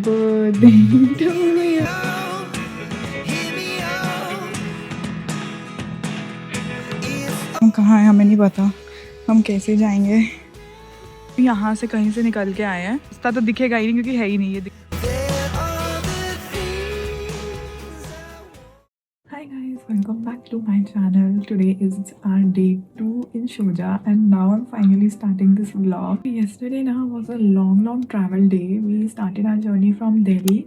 birthday to you. हम कहाँ हैं हमें नहीं पता, हम कैसे जाएंगे। यहाँ से कहीं से निकल के आए हैं, रास्ता तो दिखेगा ही नहीं क्योंकि है ही नहीं ये। Hi guys, welcome back to my channel. Today is our day 2 in Shuja and now I'm finally starting this vlog. Yesterday now was a long travel day. We started our journey from Delhi.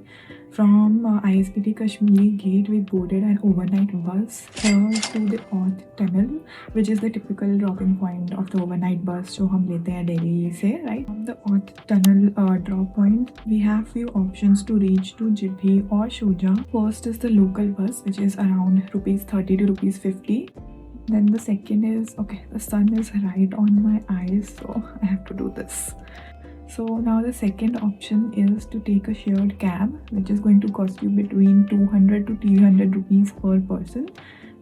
From ISBT Kashmir gate we boarded an overnight bus here to the Auth tunnel, which is the typical dropping point of the overnight bus जो हम लेते हैं Delhi से, right? From the Auth tunnel drop point, we have few options to reach to Jibhi or Shuja. First is the local bus, which is around rupees 30 to rupees 50. Then the second is, okay, the sun is right on my eyes, so I have to do this. So now the second option is to take a shared cab, which is going to cost you between 200 to 300 rupees per person.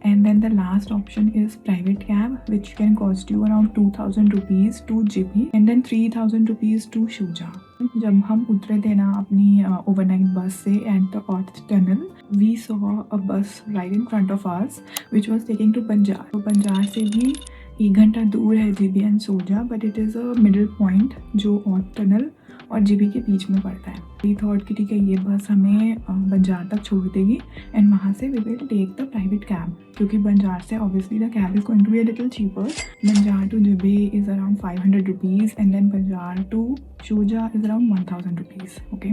And then the last option is private cab, which can cost you around 2000 rupees to JP and then 3000 rupees to Shuja. जब हम उतरे थे ना अपनी overnight bus से at the Auth tunnel, we saw a bus right in front of us, which was taking to Banjar. तो बंजार से भी 1 घंटा दूर है GB and Souza, but it is a middle point जो ऑथ टनल और GB के बीच में पड़ता है. वी थॉट कि ठीक है ये बस हमें बंजार तक छोड़ देगी एंड वहाँ से we will take the private cab, क्योंकि बंजार से obviously the cab is going to be a little cheaper. Banjar to Jibhi is around 500 rupees and then Banjar to Shoja is around 1000 rupees. Okay,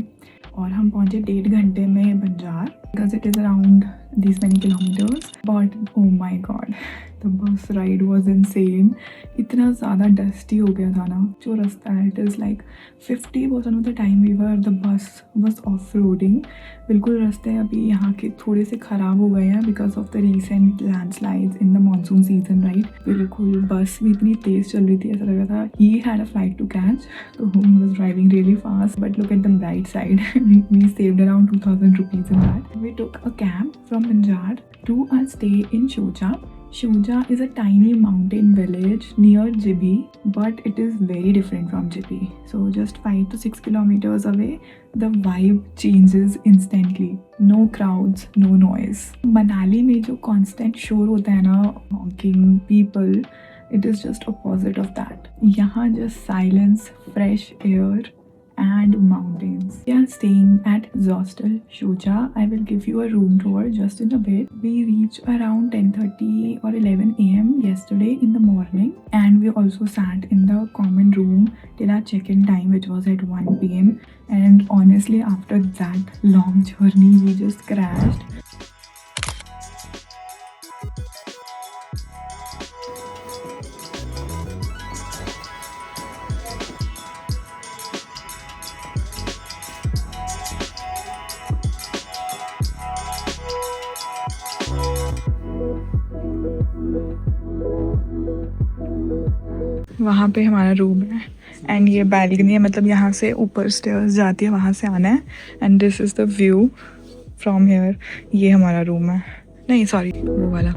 और हम पहुँचे 1.5 घंटे में Banjar, because it is around these many kilometers. But oh my god, the bus ride was insane. इतना ज़्यादा dusty हो गया था ना जो रास्ता है. It is like 50% of the time we were, the bus was off-roading. बिल्कुल रास्ते अभी यहाँ के थोड़े से ख़राब हो गए हैं because of the recent landslides in the monsoon season, right? बिल्कुल बस भी इतनी तेज़ चल रही थी, ऐसा लग रहा था he had a flight to catch, so he was driving really fast. But look at the bright side, we saved around 2000 rupees in that. We took a cab from Banjar to our stay in Shuja. Shuja is a tiny mountain village near Jibhi, but it is very different from Jibhi. So just 5 to 6 kilometers away, the vibe changes instantly. No crowds, no noise. Manali में जो constant शोर होता है ना, honking people, it is just opposite of that. यहाँ just silence, fresh air and mountains. We are staying at Zostel Shuja. I will give you a room tour just in a bit. We reached around 10:30 or 11 a.m. yesterday in the morning, and we also sat in the common room till our check-in time, which was at 1 p.m. And honestly, after that long journey, we just crashed. वहाँ पे हमारा room है and ये balcony है, मतलब यहाँ से ऊपर स्टेयर्स जाती है, वहाँ से आना है. And this is the view from here. ये हमारा रूम है, नहीं सॉरी वो वाला.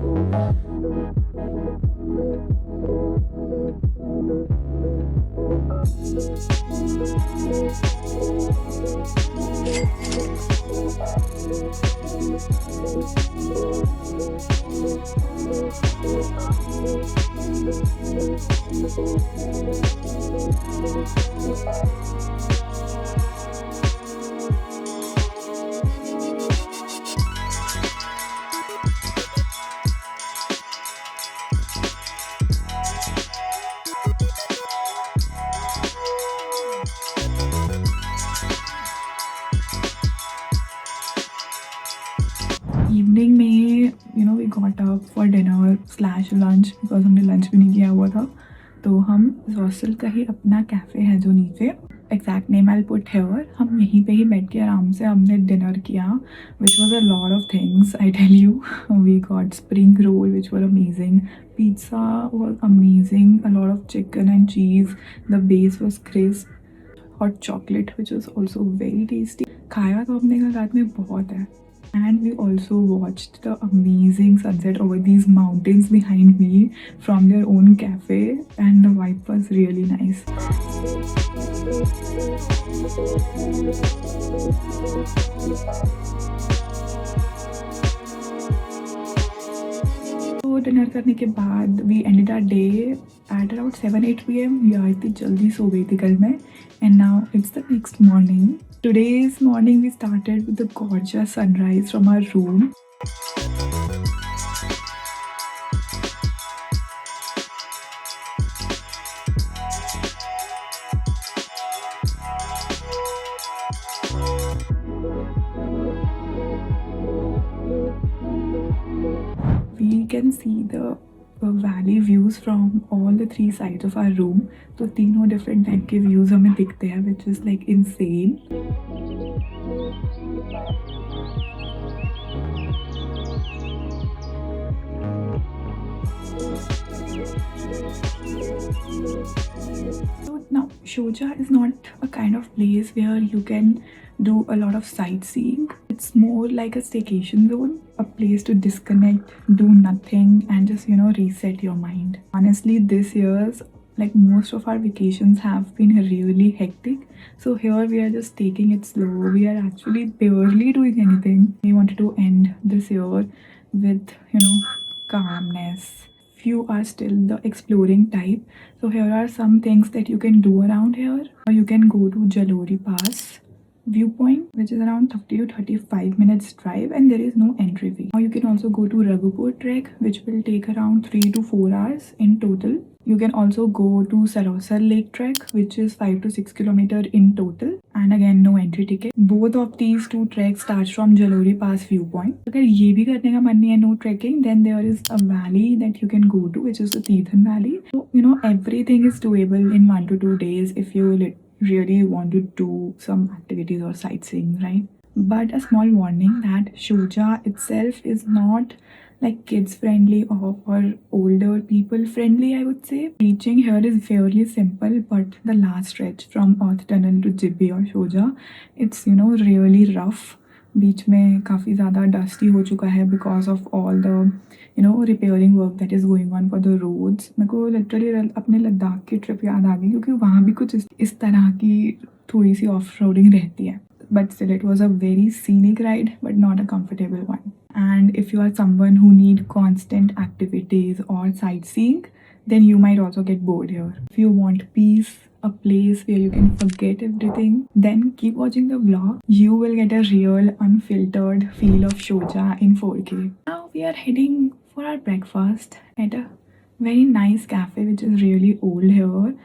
इवनिंग में we got up for dinner slash lunch, because हमने लंच भी नहीं किया हुआ था. तो हम हॉस्टल का ही अपना कैफ़े है जो नीचे, exact name I put here, हम यहीं पे ही बैठ के आराम से हमने डिनर किया, which was a lot of things. I tell you, we got spring roll which were amazing, pizza was amazing, a lot of chicken and cheese, the base was crisp, hot chocolate which was also very tasty. खाया तो अपने घर रात में बहुत है. And we also watched the amazing sunset over these mountains behind me from their own cafe, and the vibe was really nice. तो dinner करने के बाद we ended our day at around 7-8 PM. या इतनी जल्दी सो गई थी कल मैं. And now it's the next morning. Today's morning we started with the gorgeous sunrise from our room. We can see the valley views from all the three sides of our room. तो तीनों different type के views हमें दिखते हैं, which is like insane. So now Shoja is not a kind of place where you can do a lot of sightseeing. It's more like a staycation zone, a place to disconnect, do nothing, and just reset your mind. Honestly, this year's like most of our vacations have been really hectic. So here we are just taking it slow. We are actually barely doing anything. We wanted to end this year with calmness. Few are still the exploring type. So here are some things that you can do around here. You can go to Jalori Pass viewpoint, which is around 30 to 35 minutes drive, and there is no entry fee. Now you can also go to Raghupur Trek, which will take around 3 to 4 hours in total. You can also go to Sarosar Lake Trek, which is 5 to 6 kilometers in total, and again no entry ticket. Both of these two treks start from Jalori Pass viewpoint. अगर ये भी करने का मन नहीं है, no trekking, then there is a valley that you can go to, which is the Teethan Valley. So everything is doable in 1 to 2 days if you really want to do some activities or sightseeing, right? But a small warning that Shoja itself is not like kids friendly or older people friendly, I would say. Reaching here is fairly simple, but the last stretch from Earth Tunnel to Jibbi or Shoja, it's really rough. बीच में काफ़ी ज़्यादा dusty हो चुका है because of all the repairing work that is going on for the roads. मेरे को literally अपने लद्दाख की ट्रिप याद आ गई, क्योंकि वहाँ भी कुछ इस तरह की थोड़ी सी ऑफ रोडिंग रहती है. But still, it was a very scenic ride, but not a comfortable one. And if you are someone who need constant activities or sightseeing, then you might also get bored here. If you want peace, a place where you can forget everything, then keep watching the vlog. You will get a real unfiltered feel of Shoja in 4K. Now we are heading for our breakfast at a very nice cafe which is really old here.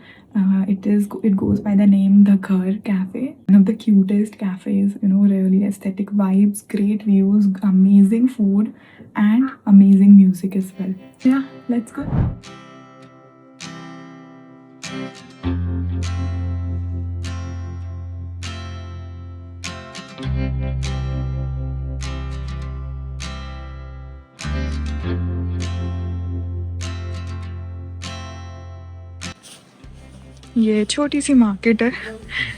It goes by the name The Ghar Cafe. One of the cutest cafes, really aesthetic vibes, great views, amazing food, and amazing music as well. Yeah, let's go. ये छोटी सी market है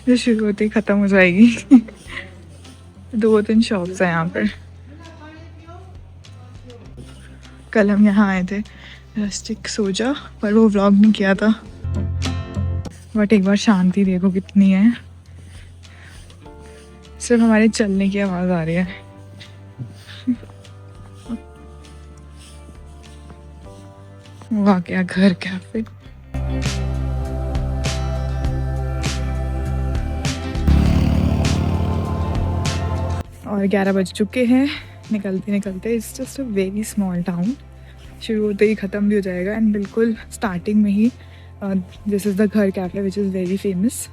जो शुरू होते ही ख़त्म हो जाएगी. 2-3 shops हैं यहाँ पर. कल हम यहाँ आए थे रस्टिक सोजा, पर वो व्लॉग नहीं किया था. बट एक बार शांति देखो कितनी है. सिर्फ हमारे चलने की आवाज़ आ रही है. वो आ गया घर कैफे. और 11 बज चुके हैं. निकलते निकलते it's just a very small town. शुरू होते ही ख़त्म भी हो जाएगा. एंड बिल्कुल स्टार्टिंग में ही this is the Ghar cafe which is very famous.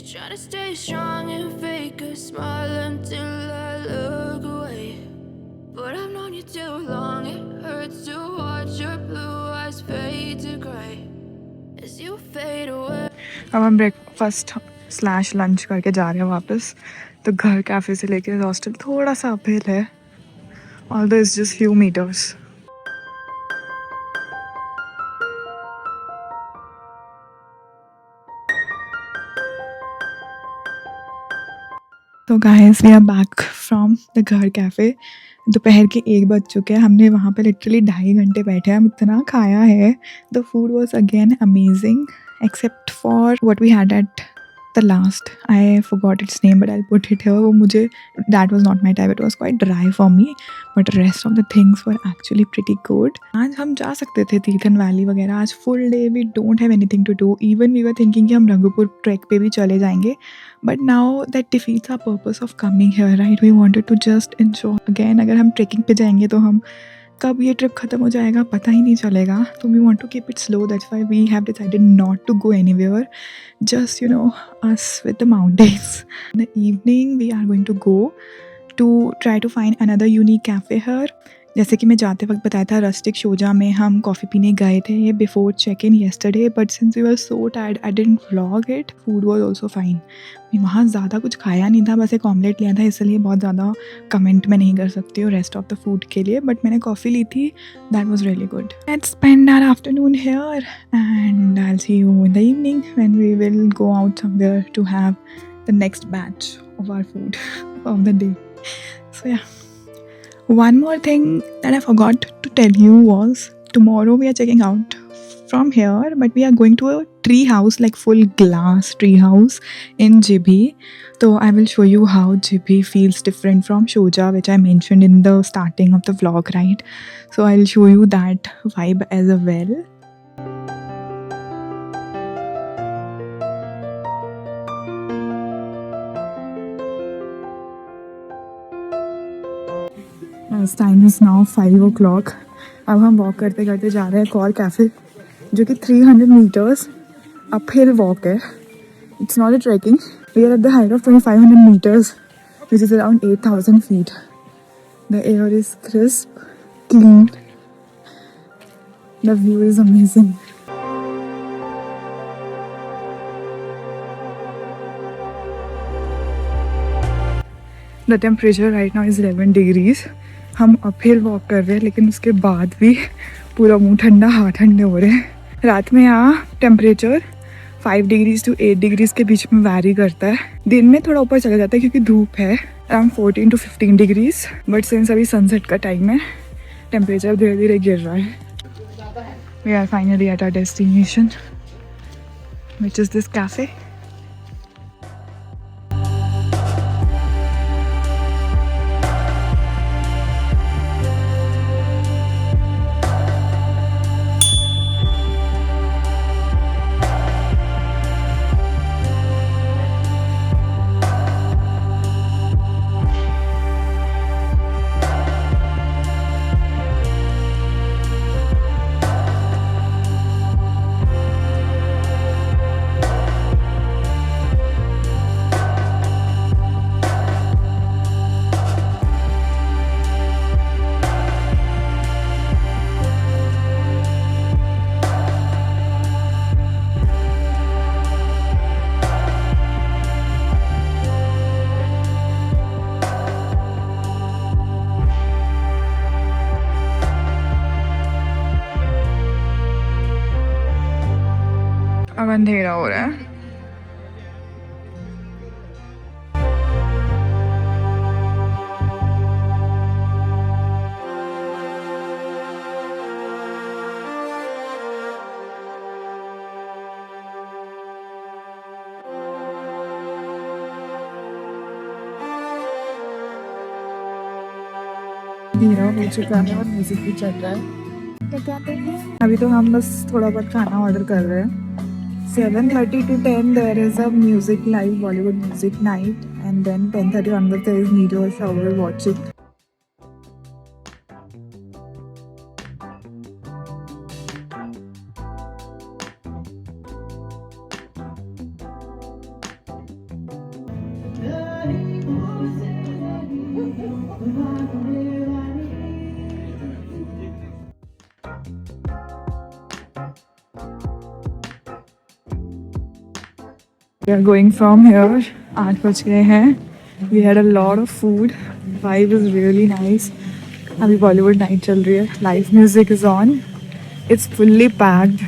Try to stay strong and fake a smile until I look away. But I've known you too long, it hurts to watch your blue eyes fade to grey as you fade away. अब हम breakfast slash lunch करके जा रहे हैं वापस. तो घर cafe से लेके हॉस्टल थोड़ा सा अपहिल है, although it's just few metres. तो guys we are back from the Ghar cafe. दोपहर के 1 बज चुके हैं. हमने वहाँ पे लिटरली 2.5 घंटे बैठे हैं. हम इतना खाया है. The food was again amazing except for what we had at the last. I forgot its name but I put it here. वो मुझे that was not my type. It was quite dry for me but rest of the things were actually pretty good. आज हम जा सकते थे Tirthan valley वगैरह. आज full day we don't have anything to do. Even we were thinking कि हम Rangpur track पे भी चले जाएंगे. But now that defeats our purpose of coming here, right? We wanted to just enjoy. Again, अगर हम ट्रैकिंग पे जाएंगे तो हम कब ये ट्रिप ख़त्म हो जाएगा पता ही नहीं चलेगा. तो we want to keep it slow. That's why we have decided not to go anywhere. Just, you know, us with the mountains. In the evening, we are going to go to try to find another unique cafe here. जैसे कि मैं जाते वक्त बताया था, rustic शोजा में हम coffee पीने गए थे ये before check in yesterday. But since we were so tired I didn't vlog it. Food was also fine. वहाँ ज़्यादा कुछ खाया नहीं था, बस एक ऑमलेट लिया था, इसलिए बहुत ज़्यादा कमेंट मैं नहीं कर सकती हूँ रेस्ट ऑफ द फूड के लिए. बट मैंने कॉफ़ी ली थी, that was really good. Let's spend our afternoon here and I will see you in the evening when we will go out somewhere to have the next batch of our food of the day. So yeah. One more thing that I forgot to tell you was tomorrow we are checking out from here, but we are going to a tree house, like full glass tree house in Jibhi. So I will show you how Jibhi feels different from Shoja, which I mentioned in the starting of the vlog, right? So I'll show you that vibe as well. Time is now 5 o'clock. अब हम walk करते करते जा रहे हैं call cafe, जो कि 300 metres uphill walk है. It's not a trekking. We are at the height of 2500 metres which is around 8000 feet. The air is crisp, clean, the view is amazing. The temperature right now is 11 degrees. हम uphill walk कर रहे हैं, लेकिन उसके बाद भी पूरा मुंह ठंडा, हाथ ठंडे हो रहे हैं. रात में यहाँ टेम्परेचर 5 degrees to 8 degrees के बीच में वैरी करता है. दिन में थोड़ा ऊपर चला जाता है क्योंकि धूप है, around 14 to 15 degrees. But since अभी सनसेट का टाइम है, टेम्परेचर धीरे धीरे गिर रहा है. We are finally at our destination which is this café. अब अंधेरा हो रहा है. अंधेरा हो चुका है और म्यूजिक भी चल रहा है. क्या कहते हैं, अभी तो हम बस थोड़ा बहुत खाना ऑर्डर कर रहे हैं. 7:30 to 10 there is a music live Bollywood music night, and then 10:30 onwards there is meteor shower watching. We are going from here. 8 बज गए हैं. We had a lot of food. Vibe is really nice. अभी Bollywood night चल रही है. Live music is on. It's fully packed.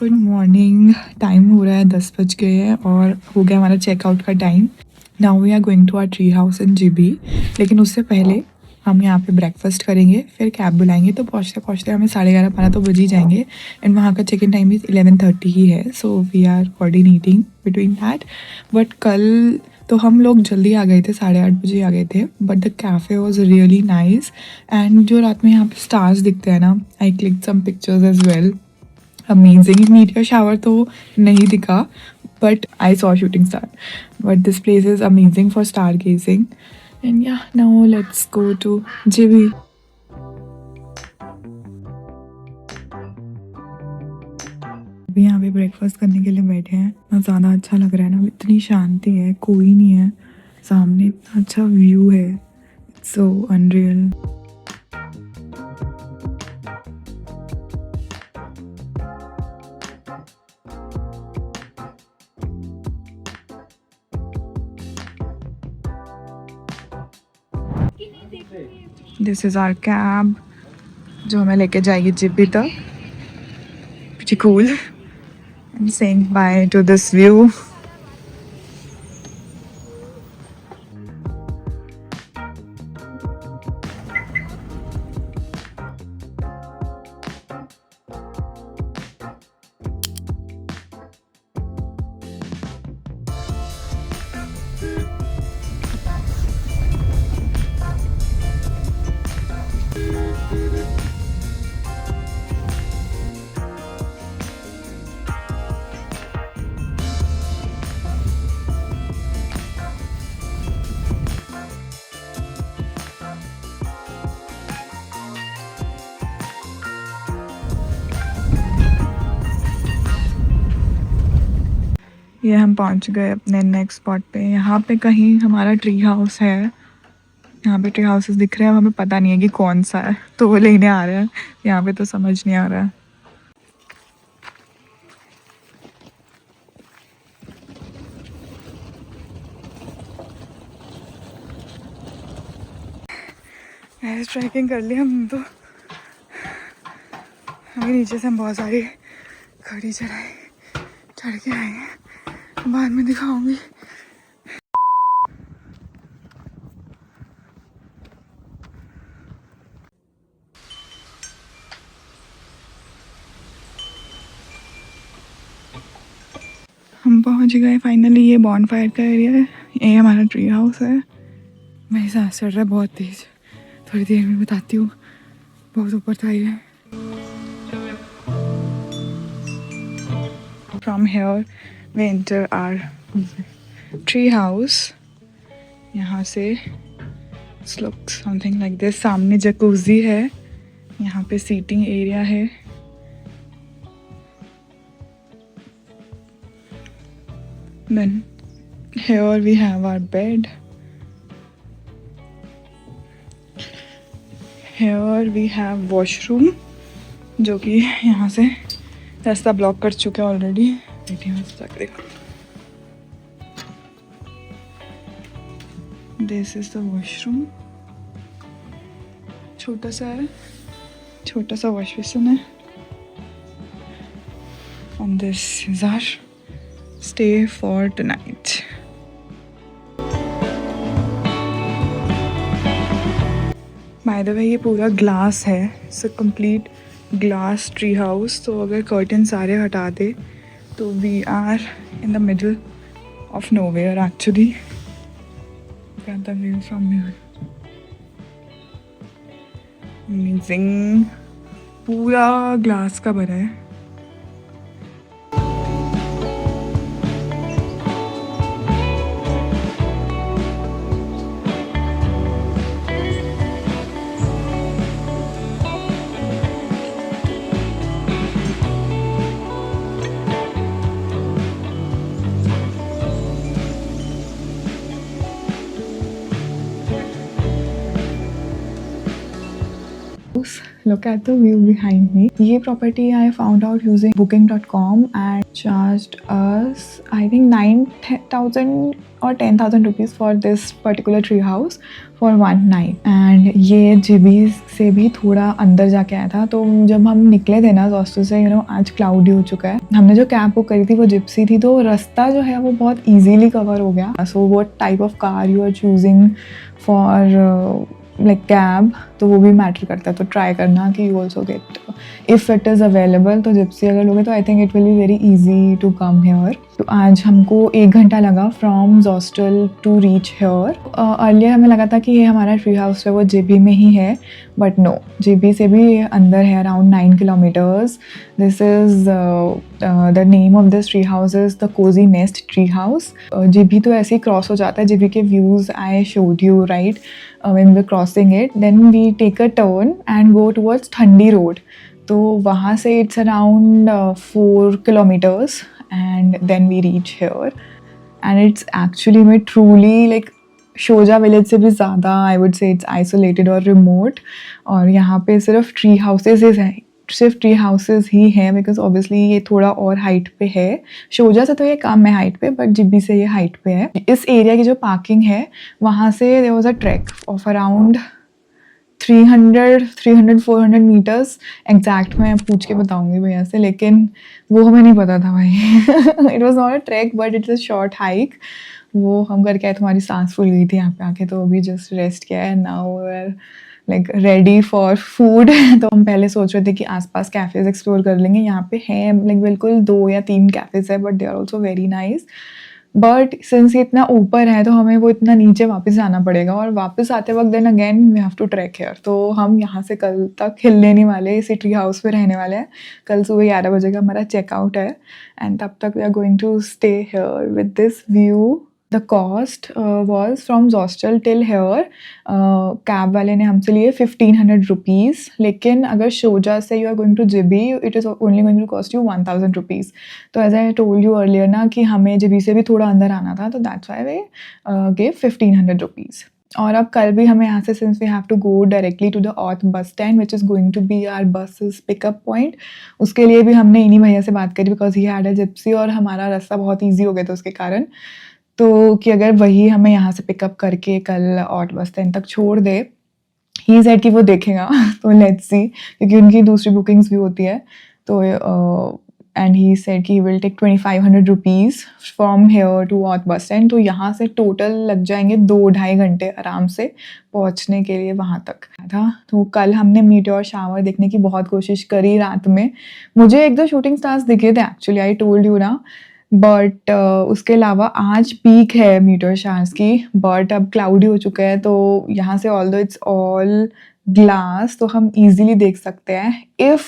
Good morning. Time हो रहा है 10 बज गए हैं और हो गया हमारा चेकआउट का time. Now we are going to our tree house in Jibhi. लेकिन उससे पहले हम यहाँ पे ब्रेकफास्ट करेंगे, फिर कैब बुलाएंगे. तो पहुँचते पहुँचते हमें 11:30-12 तो बज ही जाएंगे. एंड वहाँ का चेक इन टाइम इज़ 11:30 ही है. So we are coordinating between that. But कल तो हम लोग जल्दी आ गए थे, 8:30 बजे आ गए थे. But the cafe was really nice. And जो रात में यहाँ पे स्टार्स दिखते हैं ना, I click some pictures as well. Amazing. Meteor shower तो नहीं दिखा, but I saw shooting star. But this place is amazing for star gazing. And yeah now let's go to Jibhi. अभी यहाँ पे ब्रेकफास्ट करने के लिए बैठे हैं. ना ज़्यादा अच्छा लग रहा है ना, इतनी शांति है, कोई नहीं है सामने, इतना अच्छा व्यू है. So unreal. This is our cab जो हमें लेके जाएगी जीबी तक. Pretty cool. I'm saying bye to this view. ये हम पहुंच गए अपने नेक्स्ट स्पॉट पे. यहाँ पे कहीं हमारा ट्री हाउस है. यहाँ पे ट्री हाउसेस दिख रहे हैं, हमें पता नहीं है कि कौन सा है, तो वो लेने आ रहे हैं. यहाँ पे तो समझ नहीं आ रहा है. ऐसे ट्रैकिंग कर ली हम तो. अभी नीचे से हम बहुत सारी खड़ी चढ़ाई चढ़ के आए हैं, बाद में दिखाऊंगी. हम पहुंच गए फाइनली. ये बॉनफायर का एरिया है, ये हमारा ट्री हाउस है. मेरी सांस चढ़ रहा है बहुत तेज. थोड़ी देर में बताती हूँ. बहुत ऊपर था ये. From here we enter our tree house. यहाँ से it's look something like this. सामने जकूजी है, यहाँ पे सीटिंग एरिया है. Then here we have our bed. Here we have washroom, जो कि यहाँ से रास्ता ब्लॉक कर चुके हैं already. This is the washroom. छोटा सा है, छोटा सा वॉश बेसिन है. And this is our stay for tonight. By the way ये पूरा ग्लास है. It's a complete glass tree house. तो अगर कर्टन सारे हटा दे तो we are in the middle of nowhere actually. Got the view from here. Amazing. पूरा ग्लास का बना है. Look at the view behind me. ये property I found out using booking.com and charged us I think 9,000 or 10,000 rupees for this particular tree house for one night. And ये JB से भी थोड़ा अंदर जाके आया था, तो जब हम निकले थे ना हॉस्टल से, आज क्लाउडी हो चुका है। हमने जो कैब बुक करी थी वो जिप्सी थी, तो रास्ता जो है वो बहुत इजीली कवर हो गया। So what type of car you are choosing for like cab, तो वो भी मैटर करता है। तो ट्राई करना कि you also get, if it is available, तो जिप्सी अगर लोगे तो I think it will be very easy to come here. तो आज हमको 1 घंटा लगा from hostel to reach here. Earlier हमें लगा था कि ये हमारा ट्री हाउस है वो JB में ही है, बट नो, JB से भी अंदर है, around 9 kilometres. This is the name of this tree house is the cozy nest tree house. JB तो ऐसे ही क्रॉस हो जाता है। JB के views I showed you right when we're crossing it, then we take a turn and go towards Thandi Road. तो वहाँ से it's around 4 kilometers and then we reach here, and it's actually में truly like शोजा village से भी ज़्यादा I would say it's isolated और remote, और यहाँ पे सिर्फ ट्री हाउसेज ही हैं, बिकॉज ऑब्वियसली ये थोड़ा और हाइट पे है। शोजा से तो ये कम है हाइट पे, बट JB से ये हाइट पे है। इस एरिया की जो पार्किंग है वहाँ से there was a track of around 300-400 metres. Exact मैं पूछ के बताऊंगी भैया से, लेकिन वो हमें नहीं पता था भाई। It was not a track but it's a short hike. वो हम करके आए, तुम्हारी सांस फूल गई थी यहाँ पे आके, तो अभी जस्ट रेस्ट किया है। Now we are like ready for food. तो हम पहले सोच रहे थे कि आसपास कैफ़ेज़ एक्सप्लोर कर लेंगे। यहाँ पे हैं लाइक बिल्कुल 2 या 3 कैफ़ेज़ है, but they are also very nice. But since ये इतना ऊपर है तो हमें वो इतना नीचे वापस जाना पड़ेगा, और वापस आते वक्त then again we have to trek here. तो हम यहाँ से कल तक हिलने नहीं वाले, इसी ट्री हाउस पे रहने वाले हैं। कल सुबह 11 बजे का हमारा चेकआउट है, एंड तब तक we are going to stay here with this view. The cost was from hostel till here, cab वाले ने हमसे लिए 1500 रुपीज़, लेकिन अगर शोजा से you are going to JB it is only going to cost you 1000 rupees. तो as I told you earlier ना कि हमें JB से भी थोड़ा अंदर आना था, तो that's why we give 1500 rupees. और अब कल भी हमें यहाँ से, since we have to go directly to the Aut bus stand which is going to be our buses pickup point, उसके लिए भी हमने इन्हीं भैया से बात करी, because he had a gypsy और हमारा रास्ता बहुत ईजी हो गया था उसके कारण। तो कि अगर वही हमें यहाँ से पिकअप करके कल ऑट बस स्टैंड तक छोड़ दे, ही सेड कि वो देखेगा। तो लेट्स सी, क्योंकि उनकी दूसरी बुकिंग्स भी होती है। तो एंड ही सेड कि he will take 2500 rupees from here to Aut bus stand. तो यहाँ से टोटल लग जाएंगे 2-2.5 घंटे आराम से पहुँचने के लिए वहाँ तक था। तो कल हमने मीटियोर शावर देखने की बहुत कोशिश करी रात में। मुझे 1-2 शूटिंग स्टार्स दिखे थे एक्चुअली, आई टोल्ड यू ना, बट उसके अलावा आज पीक है मीटियोर शावर्स की, बट अब क्लाउडी हो चुका है। तो यहाँ से ऑल्दो इट्स ऑल ग्लास, तो हम इजीली देख सकते हैं। इफ़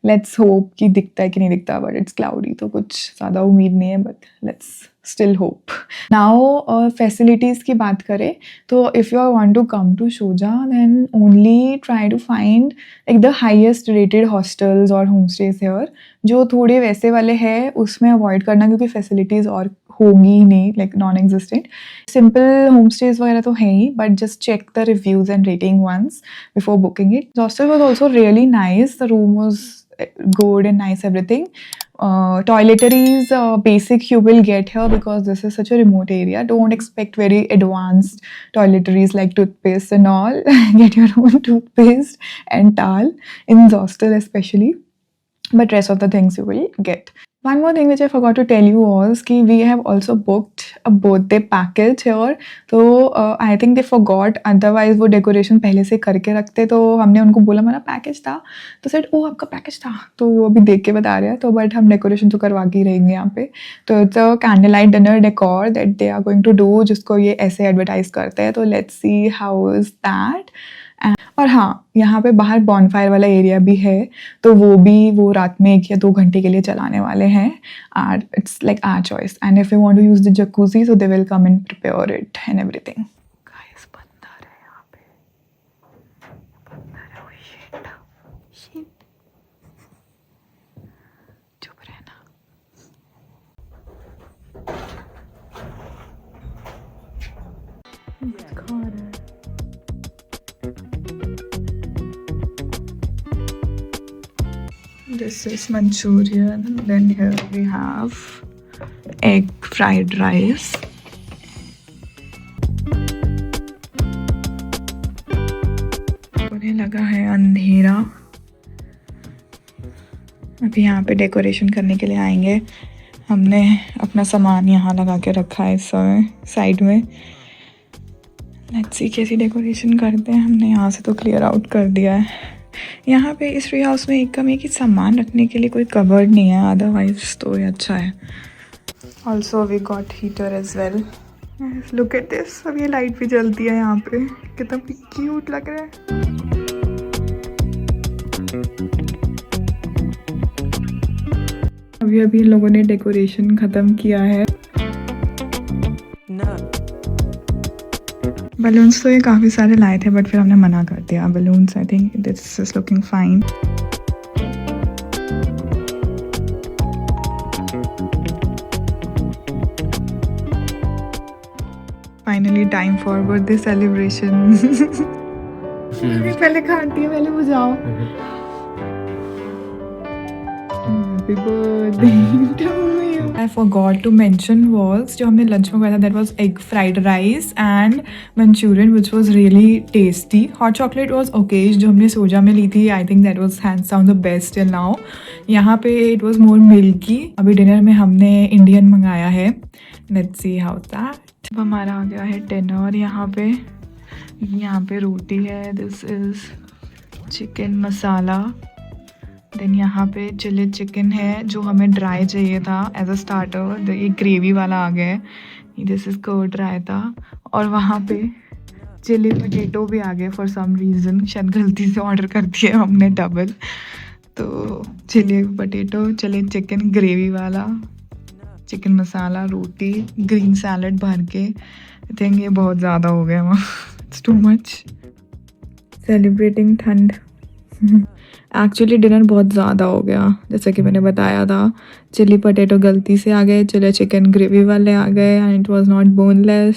लेट्स होप कि दिखता है कि नहीं दिखता, बट इट्स क्लाउडी, तो कुछ ज़्यादा उम्मीद नहीं है, but let's still hope. Now facilities की बात करें तो if you want to come to Shoja then only try to find like the highest rated hostels और होम स्टेज हेयर। जो थोड़े वैसे वाले हैं उसमें अवॉइड करना, क्योंकि फैसिलिटीज़ और होंगी ही नहीं, like non existent. Simple home stays वगैरह तो है ही, but just check the reviews and rating once before booking it. Hostel was also really nice, the room was good and nice everything. Toiletries basic you will get here because this is such a remote area. Don't expect very advanced toiletries like toothpaste and all. Get your own toothpaste and towel in the hostel especially, but rest of the things you will get. One more thing which I forgot to tell you was कि we have also booked a birthday package here. तो I think they forgot, otherwise वो decoration पहले से करके रखते। तो हमने उनको बोला हमारा पैकेज था, तो सेड ओ आपका पैकेज था, तो वो अभी देख के बता रहे हैं। तो बट हम डेकोरेशन तो करवा के ही रहेंगे यहाँ पे। तो it's a candle light dinner decor that they are going to do, जिसको ये ऐसे एडवर्टाइज करते हैं। तो let's see how is that. और हाँ, यहाँ पे बाहर बॉनफायर वाला एरिया भी है, तो वो रात में 1 या 2 घंटे के लिए चलाने वाले हैं। And it's like our choice, and if you want to use the jacuzzi so they will come and prepare it and everything. Guys बंदर है यहाँ पे, बंदर है। ओह शिट, चुप रहना। खा रहा है। This is Manchurian. Then here we have egg fried rice. होने लगा है अंधेरा. अभी यहाँ पे डेकोरेशन करने के लिए आएंगे. हमने अपना सामान यहाँ लगा के रखा है इस समय साइड में. लेट्स सी कैसी डेकोरेशन करते हैं. हमने यहाँ से तो क्लियर आउट कर दिया है. यहाँ पे इस ट्री हाउस में एक कमी है कि सामान रखने के लिए कोई कवर्ड नहीं है, अदरवाइज तो ये अच्छा है. Also we got heater as well. Look at this. अब ये लाइट भी जलती है यहाँ पे. कितना क्यूट लग रहा है. अभी लोगों ने डेकोरेशन ख़त्म किया है. बलून्स तो ये काफ़ी सारे लाए थे बट फिर हमने मना कर दिया. Balloons I think this is looking fine. Finally time for birthday celebration. पहले खाती है, पहले बुझाओ. Happy birthday to you. I forgot to mention was जो हमने लंच में खाया था, that was egg fried rice and Manchurian which was really tasty. Hot chocolate was okay. जो हमने सोजा में ली थी, I think that was hands down the best till now. यहाँ पे it was more milky. अभी डिनर में हमने इंडियन मंगाया है. Let's see how that. अब हमारा आ गया है डिनर. यहाँ पे रोटी है. This is chicken masala. Then यहाँ पे चिली चिकन है जो हमें ड्राई चाहिए था एज अ स्टार्टर. ये ग्रेवी वाला आ गया है. दिस इज़ कर्ड रायता. और वहाँ पे चिली पोटैटो भी आ गए फॉर सम रीज़न. शायद गलती से ऑर्डर कर दिया हमने डबल. तो chili potato, chili chicken gravy वाला, चिकन मसाला, रोटी, ग्रीन सैलड भर के. आई थिंक ये बहुत ज़्यादा हो गया वहाँ. It's too much. सेलिब्रेटिंग ठंड. एक्चुअली डिनर बहुत ज़्यादा हो गया जैसा कि मैंने बताया था. चिली पोटैटो गलती से आ गए, चिली चिकन ग्रेवी वाले आ गए and it was not boneless.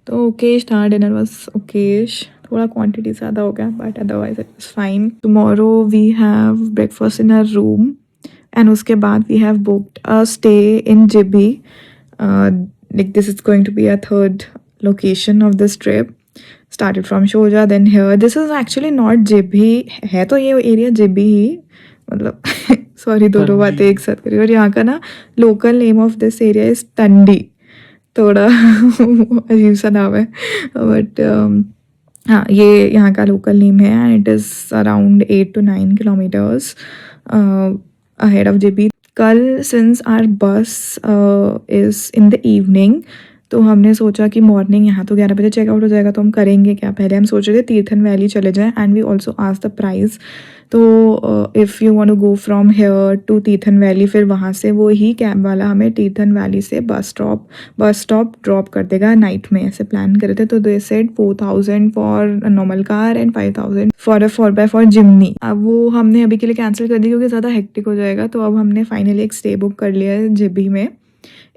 तो ओकेश था, डिनर वाज ओकेश. थोड़ा क्वांटिटी ज़्यादा हो गया but otherwise it was fine. Tomorrow we have breakfast in our room and उसके बाद we have booked a stay in Jibhi. Like this is going to be a third location of this trip. Started from Shoja, then here. This is actually not Jibhi. है तो ये area जिबी ही, मतलब sorry दोनों बातें एक साथ करी. और यहाँ का ना local name of this area is Tandi. थोड़ा अजीब सा नाम है बट हाँ ये यहाँ का लोकल नेम है and it is around 8 to 9 kilometers ahead of JB. कल since our bus is in the evening तो हमने सोचा कि मॉर्निंग यहाँ तो 11 बजे चेकआउट हो जाएगा. तो हम करेंगे क्या, पहले हम सोच रहे थे तीर्थन वैली चले जाएं and we also ask the price. तो if you want to go from here to Tirthan valley, फिर वहाँ से वो ही कैब वाला हमें तीर्थन वैली से बस स्टॉप ड्रॉप कर देगा नाइट में. ऐसे प्लान करे थे. तो they said 4,000 for normal car and 5,000 for a 4x4 जिमनी. अब वो हमने अभी के लिए कैंसिल कर दी क्योंकि ज़्यादा हेक्टिक हो जाएगा. तो अब हमने फाइनली एक स्टे बुक कर लिया है जिबी में,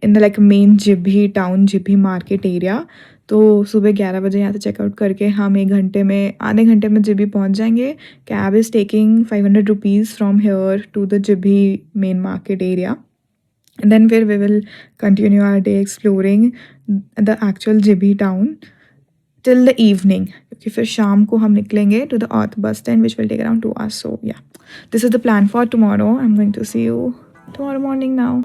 इन द लाइक मेन जिबी टाउन, जिबी मार्केट एरिया. तो सुबह 11 बजे यहाँ से चेकआउट करके हम आधे घंटे में जिबी पहुँच जाएंगे. Cab is taking 500 rupees from here to the Jibhi main market area. Then फिर we will continue our day exploring the actual Jibhi town till the evening, क्योंकि फिर शाम को हम निकलेंगे to the Aut bus stand which will take around 2 hours. So yeah this is the plan for tomorrow. I am going to see you tomorrow morning now.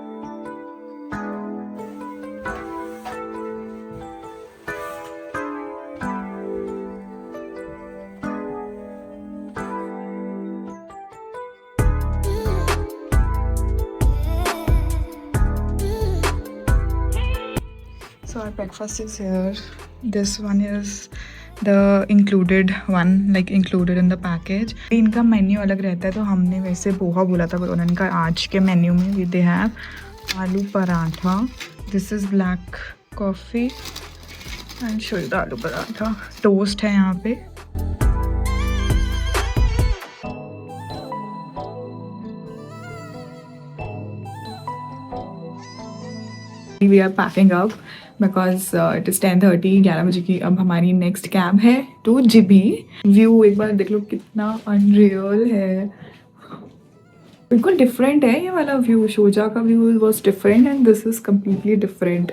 So our breakfast is here. This one is the included one, like included in the package. इनका menu अलग रहता है तो हमने वैसे पोहा बोला था, पर उन्होंने कहा आज के मेन्यू में दे हैव आलू paratha. This is black coffee and शुद्ध आलू पराठा. टोस्ट है यहाँ पे. We are packing up because it is 10:30. 11 बजे की अब हमारी नेक्स्ट कैब है टू जिबी. व्यू एक बार देख लो कितना अनरियल है. बिल्कुल डिफरेंट है ये वाला व्यू, शोजा का view was different and this is completely different.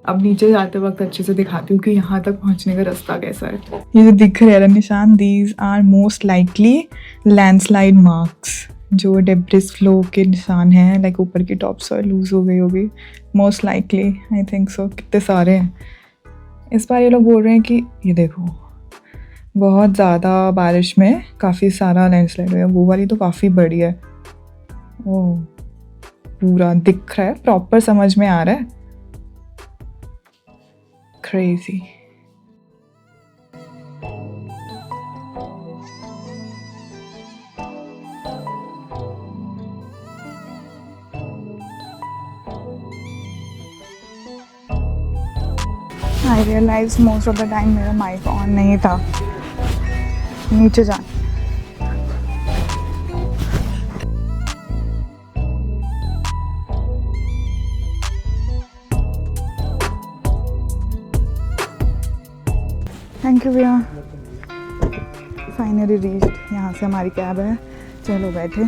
अब नीचे जाते वक्त अच्छे से दिखाती हूँ कि यहाँ तक पहुँचने का रास्ता कैसा है। ये जो दिख रहे हैं निशान, these are most likely landslide marks, जो डेब्रिस फ्लो के निशान हैं। लाइक ऊपर की टॉप सॉइल लूज हो गई होगी most likely, I think so. कितने सारे हैं इस बार। ये लोग बोल रहे हैं कि ये देखो बहुत ज़्यादा बारिश में काफ़ी सारा लैंडस्लाइड हुआ। वो वाली तो काफ़ी बड़ी है। ओह, पूरा दिख रहा है, प्रॉपर समझ में आ रहा है। Crazy. I realize most of the time मेरा माइक ऑन नहीं था। नीचे जा, थैंक यू भैया। फाइनली रीच्ड, यहाँ से हमारी कैब है। चलो बैठे।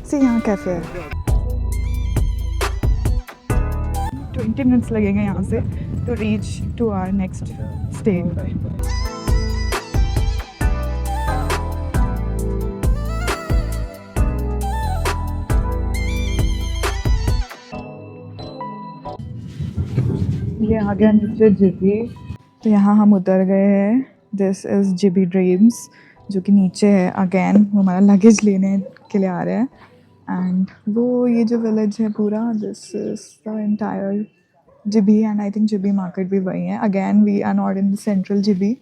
सी यहाँ कैफ़े है। 20 मिनट्स लगेंगे यहाँ से to reach to our next stage. ये आ गया नीचे जिबी। तो यहाँ हम उतर गए हैं। दिस इज़ जिबी ड्रीम्स, जो कि नीचे है। अगेन वो हमारा लगेज लेने के लिए आ रहे हैं। एंड वो ये जो विलेज है पूरा, this is the entire Jibhi and I think Jibhi market भी वही है। Again we are not in central Jibhi,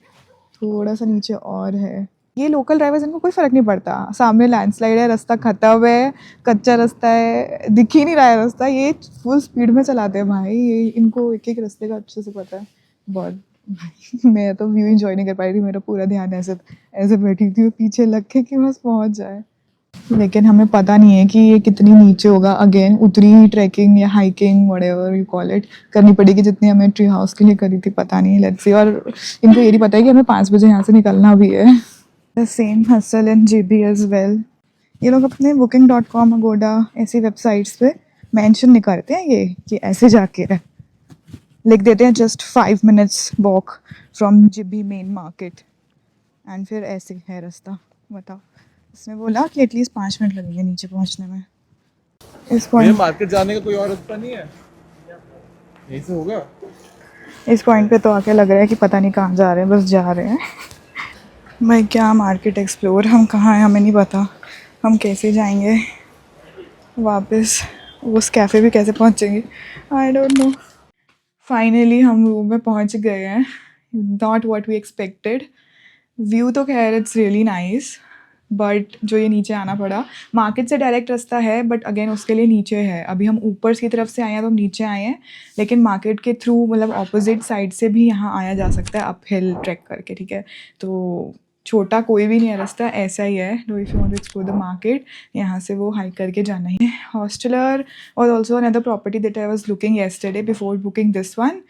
थोड़ा सा नीचे और है। ये लोकल ड्राइवर्स, इनको कोई फ़र्क नहीं पड़ता। सामने लैंडस्लाइड है, रास्ता ख़त्म है, कच्चा रास्ता है, दिख ही नहीं रहा है रास्ता। ये फुल स्पीड में चलाते हैं भाई। ये इनको एक एक रास्ते का अच्छे से पता है बहुत। भाई मैं तो व्यू इंजॉय नहीं कर पाई थी। मेरा पूरा ध्यान ऐसे ऐसे बैठी थी पीछे लग के कि बस पहुँच जाए। लेकिन हमें पता नहीं है कि ये कितनी नीचे होगा। अगेन उतनी ही ट्रैकिंग या hiking whatever you call it करनी पड़ेगी जितनी हमें ट्री हाउस के लिए करी थी। पता नहीं, लेट्स सी। और इनको ये नहीं पता है कि हमें 5 बजे यहाँ से निकलना भी है। The same hassle in Jibhi as well. ये लोग अपने booking.com, अगोडा ऐसी वेबसाइट्स पे मेंशन नहीं करते हैं ये कि ऐसे जाके है। लिख देते हैं जस्ट 5 मिनट्स वॉक फ्रॉम जिबी मेन मार्केट एंड फिर ऐसे है रास्ता। बताओ, उसने बोला कि एटलीस्ट 5 मिनट लगेंगे नीचे पहुंचने में। इस पॉइंट मार्केट जाने का कोई और रास्ता नहीं है, यहीं से होगा। इस पॉइंट पे तो आके लग रहा है कि पता नहीं कहाँ जा रहे हैं, बस जा रहे हैं। भाई क्या मार्केट एक्सप्लोर, हम कहाँ हैं हमें नहीं पता। हम कैसे जाएंगे वापस, उस कैफ़े भी कैसे पहुँचेंगे, आई डोंट नो। फाइनली हम रूम में पहुँच गए हैं। Not what we expected. View तो खैर इट्स रियली नाइस, बट जो ये नीचे आना पड़ा। मार्केट से डायरेक्ट रास्ता है बट अगेन उसके लिए नीचे है। अभी हम ऊपर की तरफ से आए हैं तो हम नीचे आए हैं, लेकिन मार्केट के थ्रू मतलब ऑपोजिट साइड से भी यहाँ आया जा सकता है अप हिल ट्रैक करके, ठीक है। तो छोटा कोई भी नहीं है रास्ता, ऐसा ही है। तो if you want to explore the market, यहाँ से वो हाइक करके जाना ही है। हॉस्टलर और also another property that I was looking yesterday before booking this one,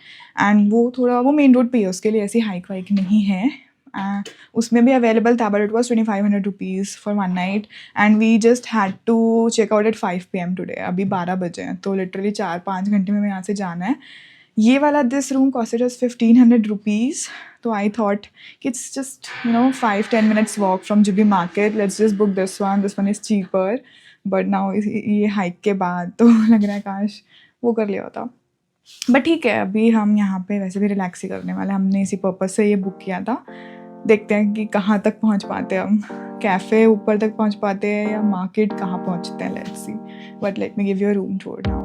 and वो थोड़ा वो मेन रोड पे है, उसके लिए ऐसी हाइक वाइक नहीं है। उसमें भी अवेलेबल था, but it was 2500 rupees for 1 night and we just had to check out at 5 PM today. अभी 12 बजे हैं, तो लिटरली 4-5 घंटे में यहाँ से जाना है। ये वाला this room costed us 1500 rupees. तो आई थॉट कि it's just 5-10 minutes walk from Jibhi market, let's just book this one is cheaper. But now ये हाइक के बाद तो लग रहा है काश वो कर लिया होता। बट ठीक है, अभी हम यहाँ पे वैसे भी रिलैक्स ही करने वाले, हमने इसी पर्पज़ से ये बुक किया था। देखते हैं कि कहाँ तक पहुँच पाते हैं हम। कैफ़े ऊपर तक पहुँच पाते हैं या मार्केट कहाँ पहुँचते हैं, let's see. But let me give you a room tour now.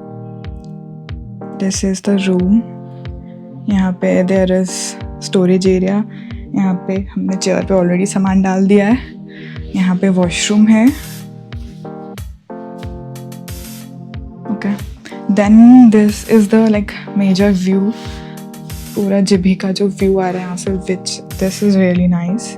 This is the room. यहाँ पे देयर इज़ स्टोरेज एरिया। यहाँ पे हमने चेयर पे ऑलरेडी सामान डाल दिया है। यहाँ पे वॉशरूम है। Okay, then this is the like major view. पूरा जिबी का जो व्यू आ रहा है यहाँ से, which this is really nice.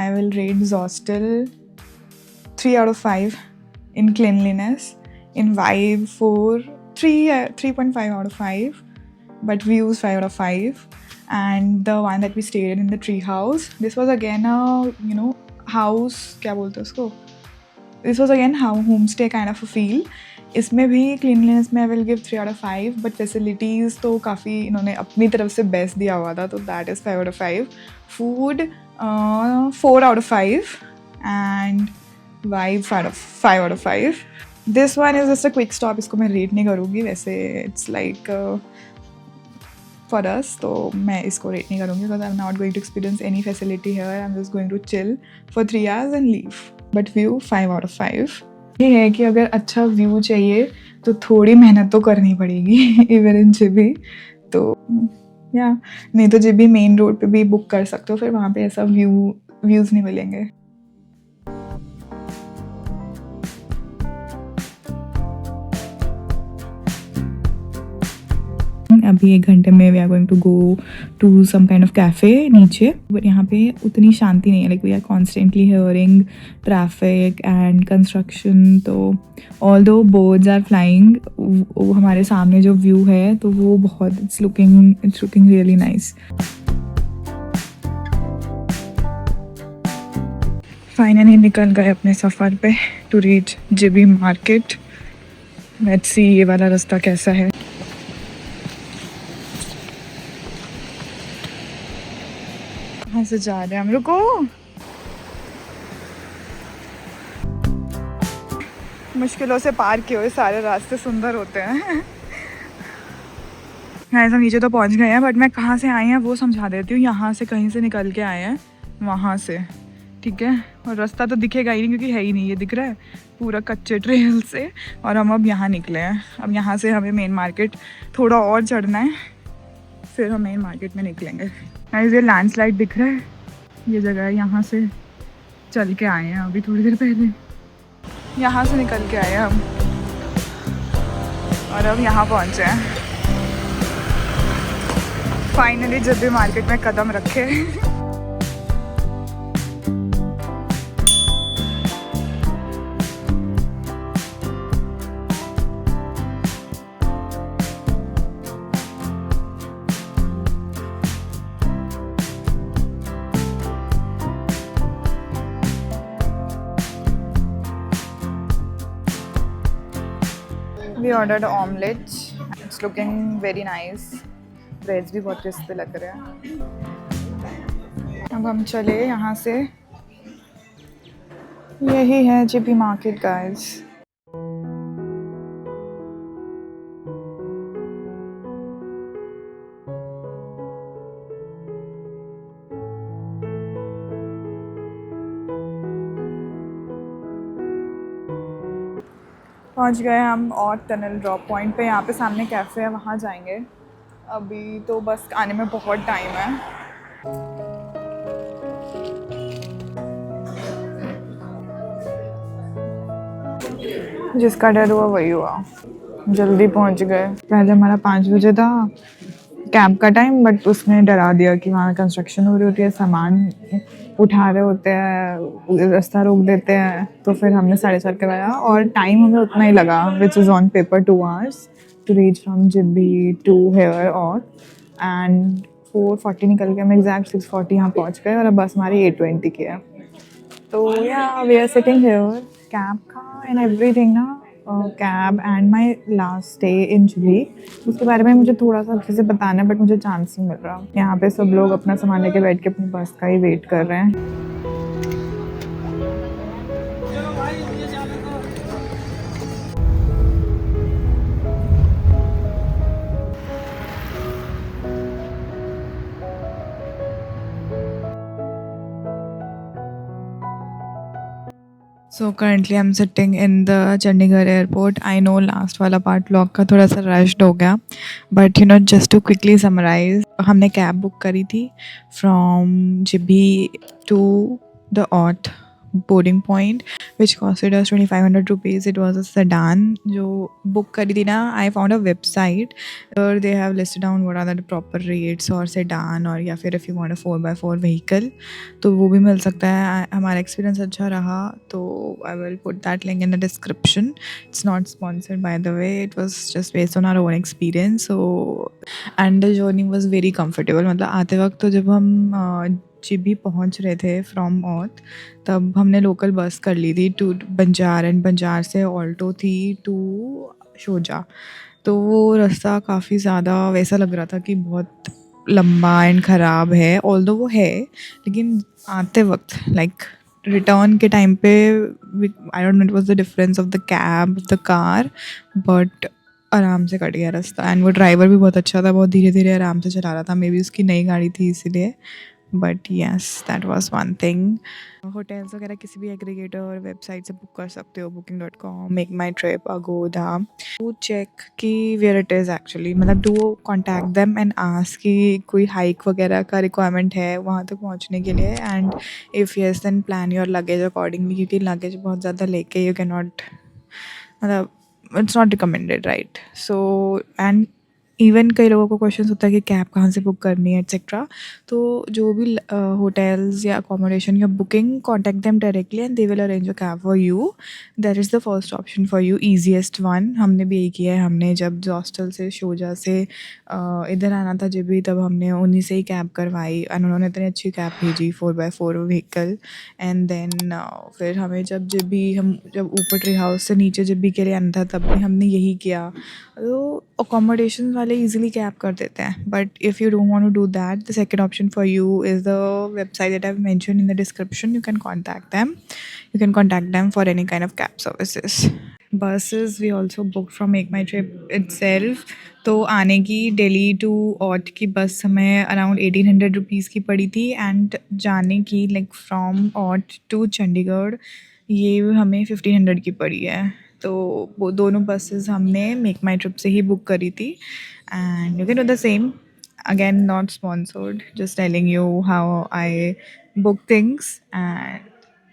I will rate Zostel 3 out of 5 in cleanliness, in vibe 3.5 out of 5, but views 5 out of 5. And the one that we stayed in the tree house, this was again a house, क्या बोलते हैं उसको, this was again homestay kind of a feel. इसमें भी cleanliness में I will give 3 out of 5, but facilities तो काफ़ी इन्होंने अपनी तरफ से best दिया हुआ था, तो that is 5 out of 5. Food 4 out of 5 and vibe 5 out of 5. This one is just a quick stop, इसको मैं rate नहीं करूँगी, वैसे it's like for us, तो मैं इसको rate नहीं करूँगी because I'm not going to experience any facility here. I'm just going to chill for 3 hours and leave. But view 5 out of 5. ये है कि अगर अच्छा व्यू चाहिए तो थोड़ी मेहनत तो करनी पड़ेगी इवन इन जिबी, तो या नहीं तो जिबी मेन रोड पे भी बुक कर सकते हो, फिर वहाँ पे ऐसा व्यूज़ नहीं मिलेंगे. अभी 1 घंटे में we are going to go to some kind of cafe नीचे, बट यहाँ पे उतनी शांति नहीं है. Like we are constantly hearing traffic and construction. तो although birds are flying, हमारे सामने जो व्यू है तो वो बहुत it's looking really nice. Finally निकल गए अपने सफ़र पे to reach Jibhi market. Let's see ये वाला रास्ता कैसा है. कहाँ से जा रहे हैं हम, रुको. मुश्किलों से पार किए हुए सारे रास्ते सुंदर होते हैं. ऐसा नीचे तो पहुंच गए हैं, बट मैं कहाँ से आए हैं वो समझा देती हूँ. यहाँ से कहीं से निकल के आए हैं, वहाँ से, ठीक है. और रास्ता तो दिखेगा ही नहीं क्योंकि है ही नहीं. ये दिख रहा है पूरा कच्चे ट्रेल से. और हम अब यहाँ निकले हैं. अब यहाँ से हमें मेन मार्केट थोड़ा और चढ़ना है, फिर हम मेन मार्केट में निकलेंगे. ये लैंडस्लाइड दिख रहा है, ये जगह है. यहाँ से चल के आए हैं अभी थोड़ी देर पहले, यहाँ से निकल के आए हैं हम, और अब यहाँ पहुँचे हैं फाइनली जब भी मार्केट में कदम रखे. We ordered omelette. It's looking very nice. Breads भी बहुत crispy लग रहे हैं. अब हम चले यहाँ से. यही है जिबी मार्केट गाइस. पहुंच गए हम और टनल ड्रॉप पॉइंट पे. यहाँ पे सामने कैफ़े है, वहाँ जाएंगे. अभी तो बस आने में बहुत टाइम है. जिसका डर हुआ वही हुआ. जल्दी पहुंच गए. पहले हमारा 5 बजे था कैंप का टाइम, बट उसने डरा दिया कि वहाँ कंस्ट्रक्शन हो रही होती है, सामान उठा रहे होते हैं, रास्ता रोक देते हैं. तो फिर हमने 4:30 करवाया और टाइम हमें उतना ही लगा, which is on paper 2 hours to reach from Jibhi to here. और एंड 4:40 निकल के हम एग्जैक्ट 6:40 यहाँ पहुँच गए, और अब बस हमारी 8:20 की है. तो yeah we are sitting here. Cab का एंड एवरीथिंग ना, cab and my last stay in Jibhi, उसके बारे में मुझे थोड़ा सा अच्छे से बताना है, बट मुझे चांस नहीं मिल रहा. यहाँ पे सब लोग अपना सामान लेके बैठ के अपनी बस का ही वेट कर रहे हैं. So currently I'm sitting in the Chandigarh airport. I know last वाला part vlog का थोड़ा सा rushed हो गया, but just to quickly summarize, हमने कैब बुक करी थी from जिबी to the OT boarding point, which costed us 2500 rupees. It was a sedan जो book करी थी ना. I found a website where they have listed down what are the proper rates और sedan और या फिर if you want a 4x4 vehicle तो वो भी मिल सकता है. हमारा एक्सपीरियंस अच्छा रहा तो I will put that link in the description. It's not sponsored by the way, it was just based on our own experience. So and the journey was very comfortable. मतलब आते वक्त तो जब हम जीबी पहुंच रहे थे फ्रॉम ऑथ तब हमने लोकल बस कर ली थी टू बंजार एंड बंजार से ऑल्टो थी टू शोजा. तो वो रास्ता काफ़ी ज़्यादा वैसा लग रहा था कि बहुत लंबा एंड ख़राब है. ऑल्दो वो है लेकिन आते वक्त लाइक रिटर्न के टाइम पे आई don't no it was the difference of the cab the car but आराम से कट गया रास्ता. एंड वो ड्राइवर भी बहुत अच्छा था, बहुत धीरे धीरे आराम से चला रहा था. मे बी उसकी नई गाड़ी थी इसीलिए. But yes that was one thing. Hotels वगैरह किसी भी एग्रीगेटर वेबसाइट से बुक कर सकते हो. booking.com, make my trip, Agoda. To check कि वेयर इट इज़ एक्चुअली, मतलब do contact them and ask कि कोई हाइक वगैरह का रिक्वायरमेंट है वहाँ तक पहुँचने के लिए. And if yes then plan your luggage accordingly, क्योंकि लगेज बहुत ज़्यादा लेके यू कैन नॉट, मतलब it's not recommended right. So and even कई लोगों को क्वेश्चन होता है कि कैब कहाँ से बुक करनी है एक्सेट्रा. तो जो भी होटल्स या अकोमोडेशन या booking, contact them directly and they will arrange a cab for you. That is the first option for you, easiest one. हमने भी यही किया है. हमने जब हॉस्टल से शोजा से इधर आना था जब भी, तब हमने उन्हीं से ही कैब करवाई एंड उन्होंने इतनी अच्छी कैब भेजी 4x4 व्हीकल. एंड देन फिर हमें जब भी हम जब ऊपर ट्री हाउस से नीचे जब भी के लिए आना था तब भी हमने यही किया. तो अकोमोडेशन वाले इजीली कैब कर देते हैं. But if you don't want to do that, the second option for you is the website that I have mention in the description. You can contact them. You can contact them for any kind of cab services. Buses we also booked from Make My Trip itself. तो आने की Delhi to ought की बस हमें around 1800 rupees की पड़ी थी. And जाने की like from Aut to Chandigarh ये हमें 1500 की पड़ी है. तो वो दोनों बसेस हमने मेक माई ट्रिप से ही बुक करी थी. And you can do the same. Again, not sponsored, just telling you how I book things. And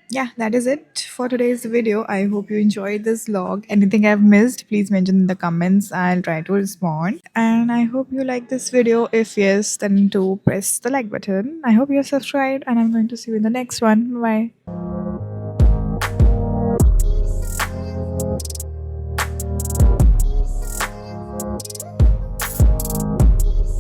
yeah, that is it for today's video. I hope you enjoyed this vlog. Anything I've missed, please mention in the comments. I'll try to respond. And I hope you like this video. If yes, then do press the like button. I hope you're subscribed, and I'm going to see you in the next one. Bye.